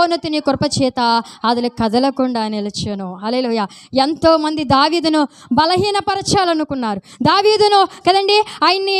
ఉన్నతిని కృప చేత అది కదలకుండా నిలిచాను. హల్లెలూయా. ఎంతో మంది దావీదును బలహీనపరచాలనుకున్నారు, దావీదును కదండి ఆయన్ని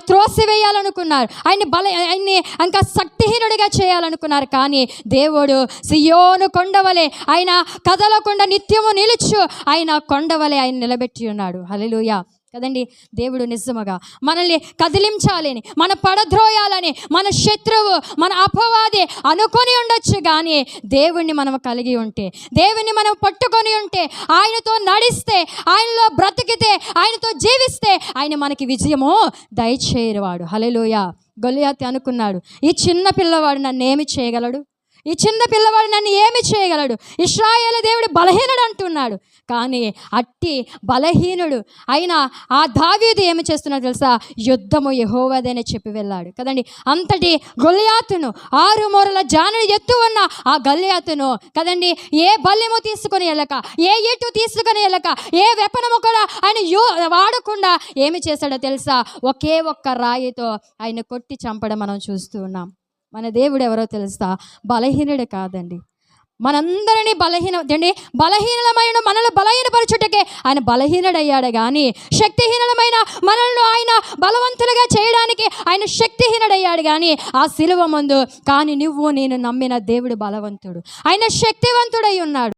త్రోసివేయాలనుకున్నారు, ఆయన్ని ఇంకా శక్తిహీనుడిగా చేయాలనుకున్నారు. కానీ దేవుడు సియోను కొండవలే ఆయన కదలకుండా నిత్యము నిలుచు ఆయన కొండవలే ఆయన నిలబెట్టి ఉన్నాడు. హల్లెలూయా కదండి. దేవుడు నిజముగా మనల్ని కదిలించాలని, మన పడద్రోయాలని మన శత్రువు మన అపవాది అనుకొని ఉండొచ్చు. కానీ దేవుణ్ణి మనం కలిగి ఉంటే, దేవుణ్ణి మనం పట్టుకొని ఉంటే, ఆయనతో నడిస్తే, ఆయనలో బ్రతికితే, ఆయనతో జీవిస్తే ఆయన మనకి విజయము దయచేయవాడు. హల్లెలూయా. గొలియాతు అనుకున్నాడు, ఈ చిన్న పిల్లవాడు నన్ను ఏమి చేయగలడు, ఈ చిన్న పిల్లవాడు నన్ను ఏమి చేయగలడు, ఇశ్రాయేలు దేవుడు బలహీనుడు అంటున్నాడు. కానీ అట్టి బలహీనుడు అయినా ఆ దావీదు ఏమి చేస్తున్నాడు తెలుసా, యుద్ధము యెహోవాదేనే చెప్పి వెళ్ళాడు కదండి. అంతటి గొలియాతును 6 మూరల జానుడు ఎత్తు ఉన్న ఆ గొలియాతును కదండి ఏ బల్యము తీసుకొని వెళ్ళక, ఏ ఇటు తీసుకొని వెళ్ళక, ఏ వెపనము కూడా ఆయన వాడకుండా ఏమి చేశాడో తెలుసా, ఒకే ఒక్క రాయితో ఆయన కొట్టి చంపడం మనం చూస్తూ ఉన్నాం. మన దేవుడు ఎవరో తెలుసా, బలహీనుడు కాదండి, మనందరినీ బలహీనమైన మనల్ని బలహీనపరచుటకే ఆయన బలహీనుడయ్యాడు. కానీ శక్తిహీనమైన మనల్ని ఆయన బలవంతులుగా చేయడానికి ఆయన శక్తిహీనుడయ్యాడు. కానీ ఆ సిలువ మందు కానీ నువ్వు నేను నమ్మిన దేవుడు బలవంతుడు, ఆయన శక్తివంతుడై ఉన్నాడు.